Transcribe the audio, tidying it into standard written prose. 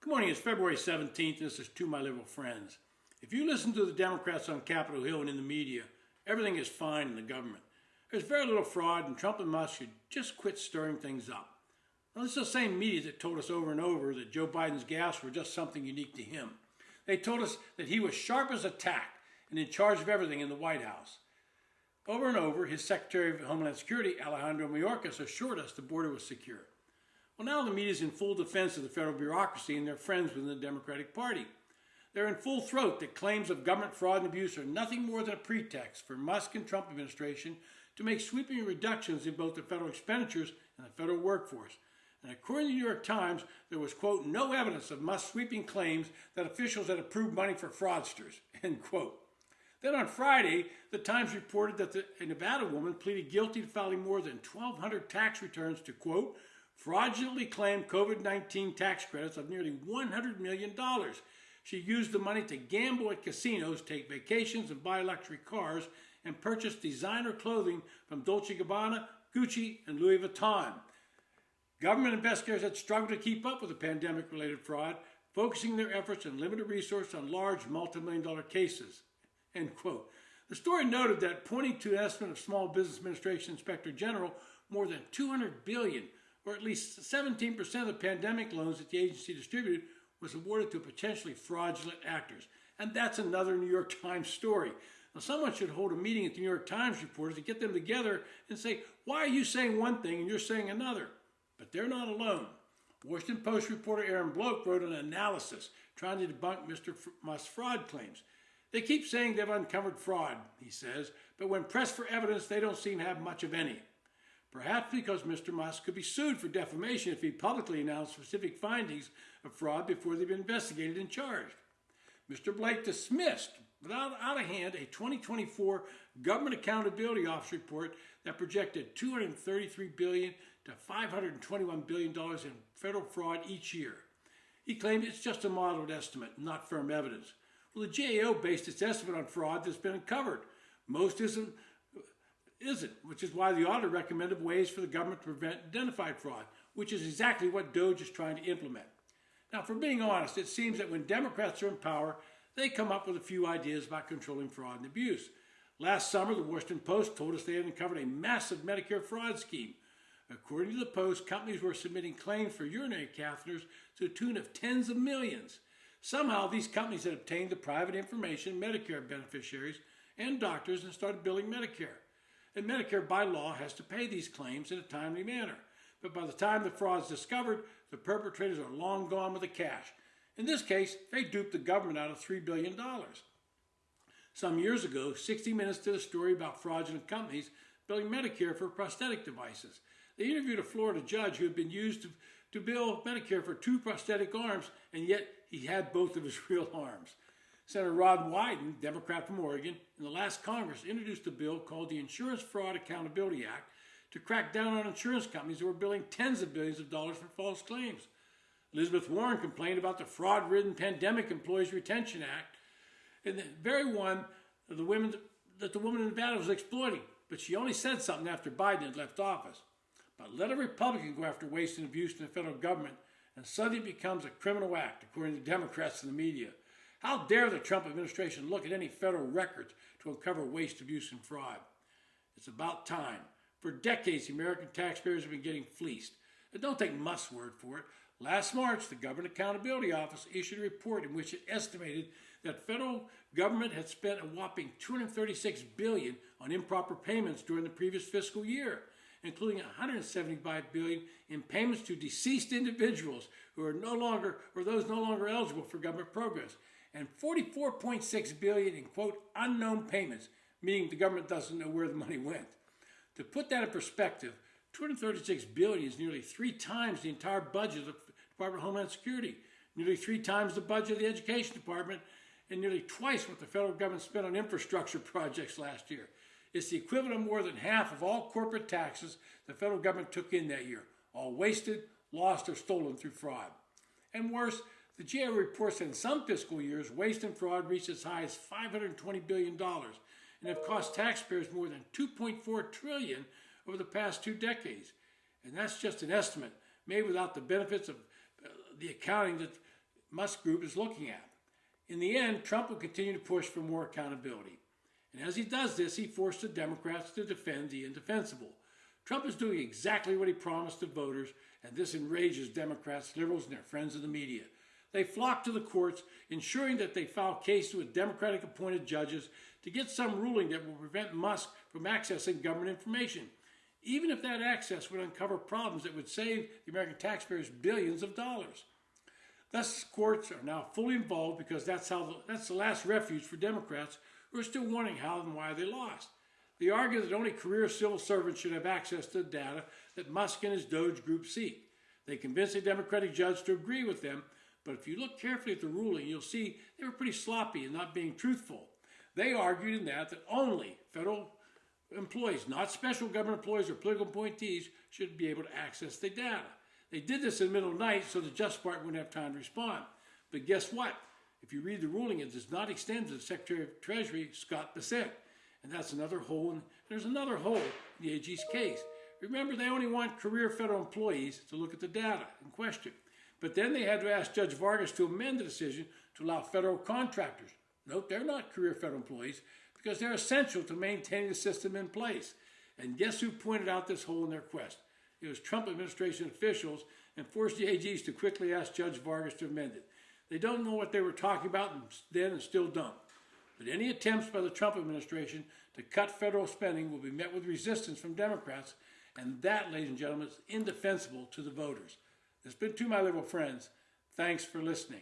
Good morning, it's February 17th, and this is To My Liberal Friends. If you listen to the Democrats on Capitol Hill and in the media, everything is fine in the government. There's very little fraud, and Trump and Musk should just quit stirring things up. Now, this is the same media that told us over and over that Joe Biden's gaffes were just something unique to him. They told us that he was sharp as a tack and in charge of everything in the White House. Over and over, his Secretary of Homeland Security, Alejandro Mayorkas, assured us the border was secure. Well, now the media is in full defense of the federal bureaucracy and their friends within the Democratic Party. They're in full throat that claims of government fraud and abuse are nothing more than a pretext for Musk and Trump administration to make sweeping reductions in both the federal expenditures and the federal workforce. And according to the New York Times, there was, quote, no evidence of Musk's sweeping claims that officials had approved money for fraudsters, end quote. Then on Friday, the Times reported that a Nevada woman pleaded guilty to filing more than 1,200 tax returns to, quote, fraudulently claim COVID-19 tax credits of nearly $100 million. She used the money to gamble at casinos, take vacations, and buy luxury cars, and purchase designer clothing from Dolce & Gabbana, Gucci, and Louis Vuitton. Government investigators had struggled to keep up with the pandemic-related fraud, focusing their efforts and limited resources on large multi-million-dollar cases, end quote. The story noted that, pointing to an estimate of Small Business Administration Inspector General, more than $200 billion, or at least 17% of the pandemic loans that the agency distributed, was awarded to potentially fraudulent actors. And that's another New York Times story. Now, someone should hold a meeting at the New York Times reporters to get them together and say, why are you saying one thing and you're saying another? But they're not alone. Washington Post reporter Aaron Bloch wrote an analysis trying to debunk Mr. Musk's fraud claims. They keep saying they've uncovered fraud, he says, but when pressed for evidence, they don't seem to have much of any. Perhaps because Mr. Musk could be sued for defamation if he publicly announced specific findings of fraud before they've been investigated and charged. Mr. Blake dismissed, without out of hand, a 2024 Government Accountability Office report that projected $233 billion to $521 billion in federal fraud each year. He claimed it's just a modeled estimate, not firm evidence. Well, the GAO based its estimate on fraud that's been uncovered. Most isn't, which is why the audit recommended ways for the government to prevent identified fraud, which is exactly what DOJ is trying to implement. Now, for being honest, it seems that when Democrats are in power, they come up with a few ideas about controlling fraud and abuse. Last summer, the Washington Post told us they had uncovered a massive Medicare fraud scheme. According to the Post, companies were submitting claims for urinary catheters to the tune of tens of millions. Somehow, these companies had obtained the private information of Medicare beneficiaries and doctors and started billing Medicare. And Medicare, by law, has to pay these claims in a timely manner. But by the time the fraud is discovered, the perpetrators are long gone with the cash. In this case, they duped the government out of $3 billion. Some years ago, 60 Minutes did a story about fraudulent companies billing Medicare for prosthetic devices. They interviewed a Florida judge who had been used to bill Medicare for 2 prosthetic arms, and yet he had both of his real arms. Senator Rod Wyden, Democrat from Oregon, in the last Congress introduced a bill called the Insurance Fraud Accountability Act to crack down on insurance companies that were billing tens of billions of dollars for false claims. Elizabeth Warren complained about the fraud-ridden Pandemic Employees Retention Act, and the very one of the women that the woman in Nevada was exploiting. But she only said something after Biden had left office. But let a Republican go after waste and abuse in the federal government, and suddenly it becomes a criminal act, according to Democrats and the media. How dare the Trump administration look at any federal records to uncover waste, abuse, and fraud? It's about time. For decades, the American taxpayers have been getting fleeced. And don't take Musk's word for it. Last March, the Government Accountability Office issued a report in which it estimated that federal government had spent a whopping $236 billion on improper payments during the previous fiscal year, including $175 billion in payments to deceased individuals who are no longer, or those no longer eligible for government programs, and $44.6 billion in, quote, unknown payments, meaning the government doesn't know where the money went. To put that in perspective, $236 billion is nearly 3 times the entire budget of the Department of Homeland Security, nearly 3 times the budget of the Education Department, and nearly twice what the federal government spent on infrastructure projects last year. It's the equivalent of more than half of all corporate taxes the federal government took in that year, all wasted, lost, or stolen through fraud. And worse, the GAO reports that in some fiscal years, waste and fraud reached as high as $520 billion and have cost taxpayers more than $2.4 trillion over the past 2 decades. And that's just an estimate made without the benefits of the accounting that Musk Group is looking at. In the end, Trump will continue to push for more accountability. And as he does this, he forced the Democrats to defend the indefensible. Trump is doing exactly what he promised to voters, and this enrages Democrats, liberals, and their friends in the media. They flock to the courts, ensuring that they file cases with Democratic-appointed judges to get some ruling that will prevent Musk from accessing government information, even if that access would uncover problems that would save the American taxpayers billions of dollars. Thus, courts are now fully involved because that's the last refuge for Democrats who are still wondering how and why they lost. They argue that only career civil servants should have access to the data that Musk and his Doge group seek. They convinced a Democratic judge to agree with them, but if you look carefully at the ruling, you'll see they were pretty sloppy and not being truthful. They argued in that only federal employees, not special government employees or political appointees, should be able to access the data. They did this in the middle of the night so the Justice Department wouldn't have time to respond. But guess what? If you read the ruling, it does not extend to the Secretary of Treasury, Scott Bessent. And that's another hole, and there's another hole in the AG's case. Remember, they only want career federal employees to look at the data in question. But then they had to ask Judge Vargas to amend the decision to allow federal contractors. Note, they're not career federal employees because they're essential to maintaining the system in place. And guess who pointed out this hole in their quest? It was Trump administration officials and forced the AGs to quickly ask Judge Vargas to amend it. They don't know what they were talking about then and still don't. But any attempts by the Trump administration to cut federal spending will be met with resistance from Democrats, and that, ladies and gentlemen, is indefensible to the voters. This has been To My Liberal Friends. Thanks for listening.